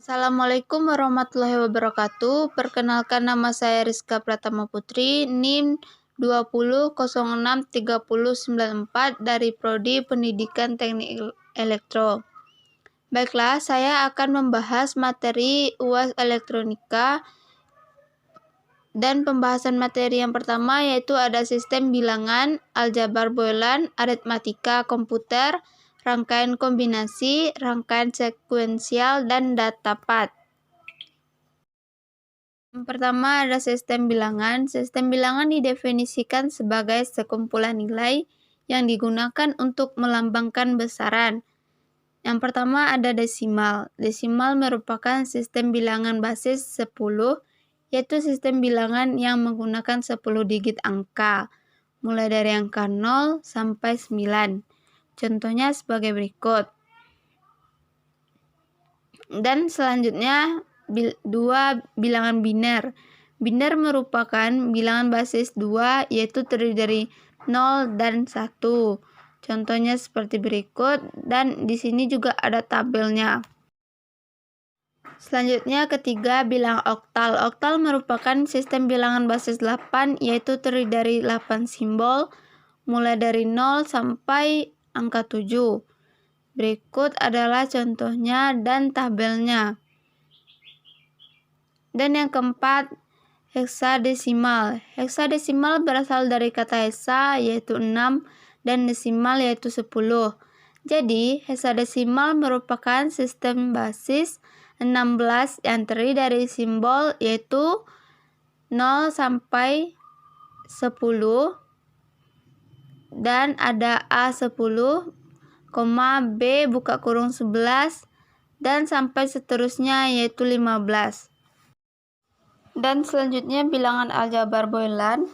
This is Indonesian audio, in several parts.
Assalamualaikum warahmatullahi wabarakatuh. Perkenalkan, nama saya Rizka Pratama Putri, NIM 20063094 dari Prodi Pendidikan Teknik Elektro. Baiklah, saya akan membahas materi UAS Elektronika. Dan pembahasan materi yang pertama yaitu ada sistem bilangan, aljabar Boylan, aritmatika komputer, rangkaian kombinasi, rangkaian sekuensial, dan data path. Yang pertama ada sistem bilangan. Sistem bilangan didefinisikan sebagai sekumpulan nilai yang digunakan untuk melambangkan besaran. Yang pertama ada desimal. Desimal merupakan sistem bilangan basis 10, yaitu sistem bilangan yang menggunakan 10 digit angka, mulai dari angka 0 sampai 9. Contohnya sebagai berikut. Dan selanjutnya dua bilangan biner. Biner merupakan bilangan basis 2, yaitu terdiri dari 0 dan 1. Contohnya seperti berikut, dan di sini juga ada tabelnya. Selanjutnya ketiga, bilangan oktal. Oktal merupakan sistem bilangan basis 8, yaitu terdiri dari 8 simbol, mulai dari 0 sampai angka 7. Berikut adalah contohnya dan tabelnya. Dan yang keempat, heksadesimal. Heksadesimal berasal dari kata heksa, yaitu 6, dan desimal yaitu 10. Jadi, heksadesimal merupakan sistem basis 16 yang terdiri dari simbol yaitu 0 sampai 10, dan ada A10, B buka kurung 11, dan sampai seterusnya yaitu 15. Dan selanjutnya bilangan aljabar Boylan.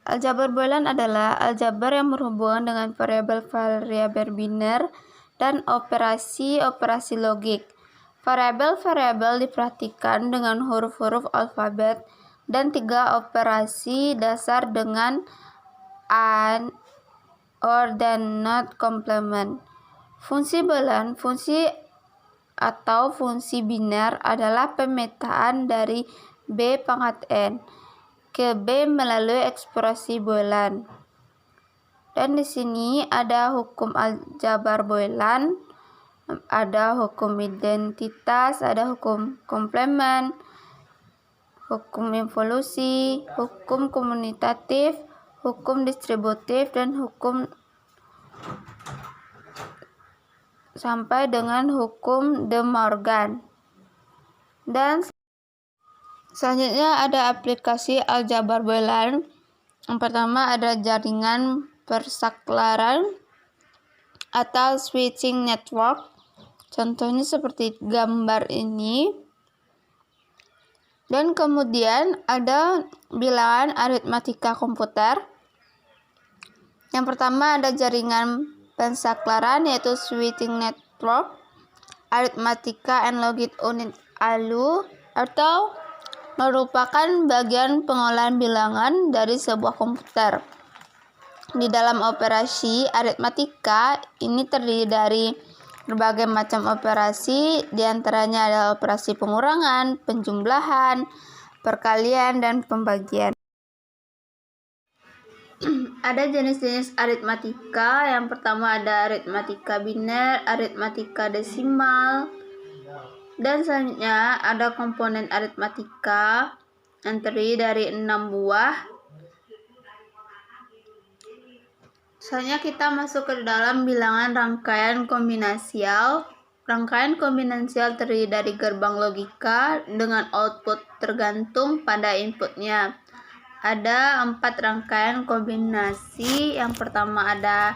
Aljabar Boylan adalah aljabar yang berhubungan dengan variabel-variabel biner dan operasi-operasi logik. Variabel-variabel diperhatikan dengan huruf-huruf alfabet dan 3 operasi dasar dengan AND, OR, dan NOT komplement. Fungsi Boylan, fungsi atau fungsi biner adalah pemetaan dari B pangkat N ke B melalui ekspresi Boylan. Dan di sini ada hukum aljabar Boylan, ada hukum identitas, ada hukum komplement, hukum involusi, hukum komutatif, hukum distributif, dan hukum sampai dengan hukum De Morgan. Dan selanjutnya ada aplikasi aljabar Boylan. Yang pertama ada jaringan persaklaran atau switching network. Contohnya seperti gambar ini. Dan kemudian ada bilangan aritmatika komputer. Yang pertama ada jaringan pensaklaran yaitu switching network, aritmatika and logic unit ALU, atau merupakan bagian pengolahan bilangan dari sebuah komputer. Di dalam operasi aritmatika ini terdiri dari berbagai macam operasi, diantaranya adalah operasi pengurangan, penjumlahan, perkalian, dan pembagian. Ada jenis-jenis aritmatika. Yang pertama ada aritmatika biner, aritmatika desimal, dan selanjutnya ada komponen aritmatika yang terdiri dari 6 buah. Selanjutnya kita masuk ke dalam bilangan rangkaian kombinasial. Rangkaian kombinasial terdiri dari gerbang logika dengan output tergantung pada inputnya. Ada 4 rangkaian kombinasi. Yang pertama ada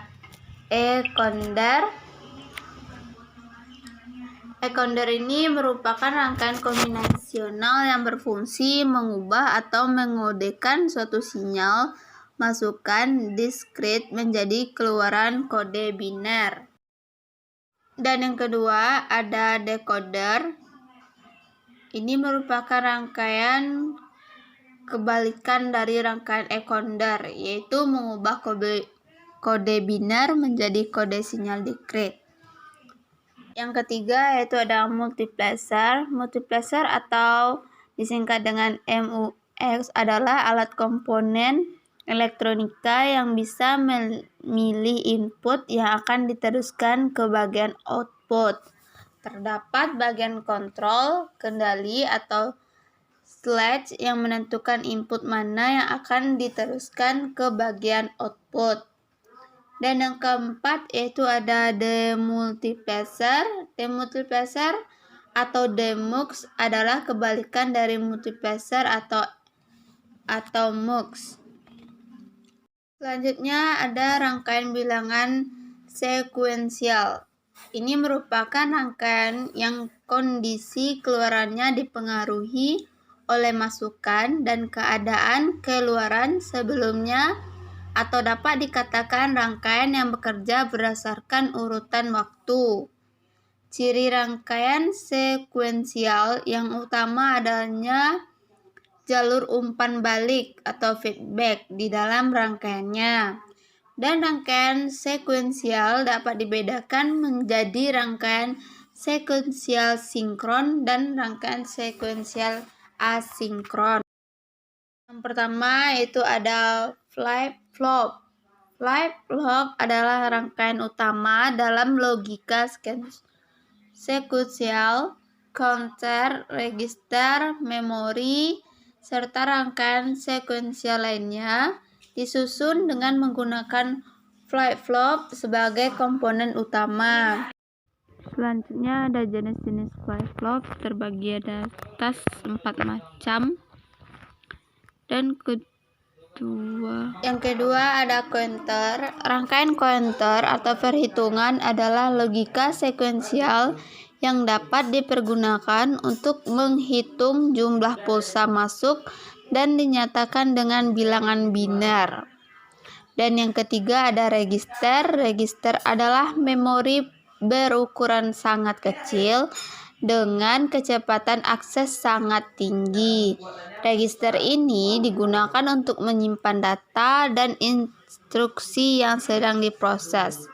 ekonder. Ekonder ini merupakan rangkaian kombinasional yang berfungsi mengubah atau mengodekan suatu sinyal masukan diskrit menjadi keluaran kode biner. Dan yang kedua ada decoder. Ini merupakan rangkaian kebalikan dari rangkaian ekonder, yaitu mengubah kode biner menjadi kode sinyal diskrit. Yang ketiga yaitu ada multiplexer. Multiplexer atau disingkat dengan MUX adalah alat komponen elektronika yang bisa memilih input yang akan diteruskan ke bagian output. Terdapat bagian kontrol, kendali atau switch yang menentukan input mana yang akan diteruskan ke bagian output. Dan yang keempat yaitu ada demultiplexer. Demultiplexer atau demux adalah kebalikan dari multiplexer atau mux. Selanjutnya ada rangkaian bilangan sekuensial. Ini merupakan rangkaian yang kondisi keluarannya dipengaruhi oleh masukan dan keadaan keluaran sebelumnya, atau dapat dikatakan rangkaian yang bekerja berdasarkan urutan waktu. Ciri rangkaian sekuensial yang utama adanya jalur umpan balik atau feedback di dalam rangkaiannya. Dan rangkaian sekuensial dapat dibedakan menjadi rangkaian sekuensial sinkron dan rangkaian sekuensial asinkron. Yang pertama yaitu ada flip-flop. Flip-flop adalah rangkaian utama dalam logika sekuensial, counter, register, memori, serta rangkaian sekuensial lainnya disusun dengan menggunakan flip-flop sebagai komponen utama. Selanjutnya ada jenis-jenis flip-flop terbagi atas 4 macam. Dan yang kedua ada counter. Rangkaian counter atau perhitungan adalah logika sekuensial yang dapat dipergunakan untuk menghitung jumlah pulsa masuk dan dinyatakan dengan bilangan biner. Dan yang ketiga ada register. Register adalah memori berukuran sangat kecil dengan kecepatan akses sangat tinggi. Register ini digunakan untuk menyimpan data dan instruksi yang sedang diproses.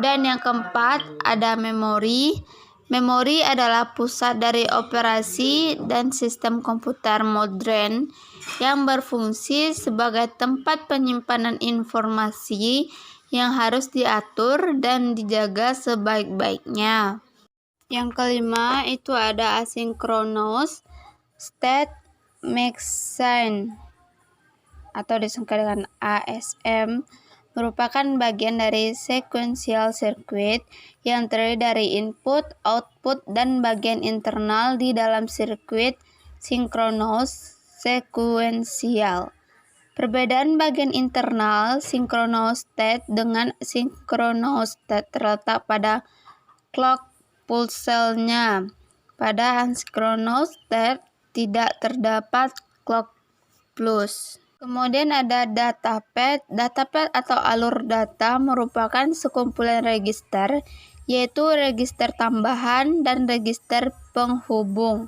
Dan yang keempat ada memori. Memori adalah pusat dari operasi dan sistem komputer modern yang berfungsi sebagai tempat penyimpanan informasi yang harus diatur dan dijaga sebaik-baiknya. Yang kelima itu ada asynchronous state machine atau disingkat dengan ASM, merupakan bagian dari sequential circuit yang terdiri dari input, output, dan bagian internal di dalam sirkuit synchronous sequential. Perbedaan bagian internal synchronous state dengan synchronous state terletak pada clock pulse-nya. Pada asynchronous state tidak terdapat clock pulse. Kemudian ada datapad. Datapad atau alur data merupakan sekumpulan register, yaitu register tambahan dan register penghubung.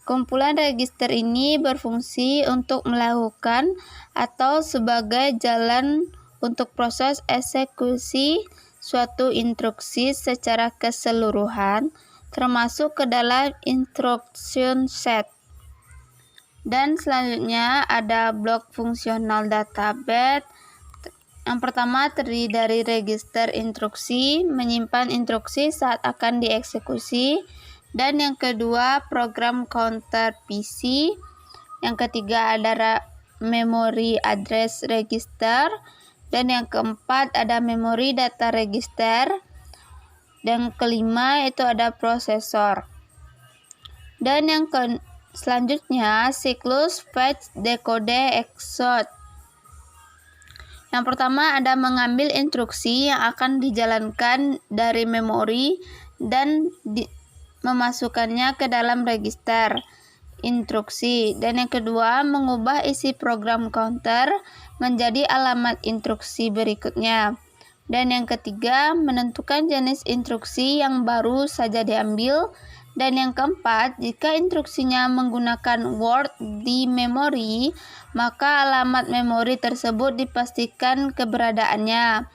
Kumpulan register ini berfungsi untuk melakukan atau sebagai jalan untuk proses eksekusi suatu instruksi secara keseluruhan, termasuk ke dalam instruction set. Dan selanjutnya ada blok fungsional database. Yang pertama terdiri dari register instruksi, menyimpan instruksi saat akan dieksekusi. Dan yang kedua program counter PC. Yang ketiga ada memory address register. Dan yang keempat ada memory data register. Dan kelima itu ada prosesor. Dan yang selanjutnya siklus fetch, decode, execute. Yang pertama ada mengambil instruksi yang akan dijalankan dari memori dan memasukkannya ke dalam register instruksi. Dan yang kedua mengubah isi program counter menjadi alamat instruksi berikutnya. Dan yang ketiga menentukan jenis instruksi yang baru saja diambil. Dan yang keempat, jika instruksinya menggunakan word di memori, maka alamat memori tersebut dipastikan keberadaannya.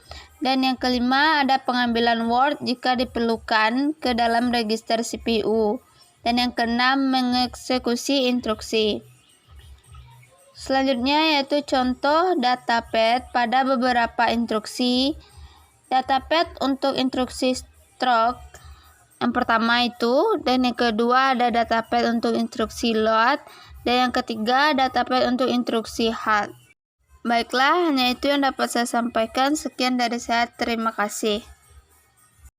Dan yang kelima, ada pengambilan word jika diperlukan ke dalam register CPU. Dan yang keenam, mengeksekusi instruksi. Selanjutnya yaitu contoh datapad pada beberapa instruksi. Datapad untuk instruksi stroke yang pertama itu, dan yang kedua ada datapad untuk instruksi load, dan yang ketiga datapad untuk instruksi halt. Baiklah, hanya itu yang dapat saya sampaikan. Sekian dari saya, terima kasih.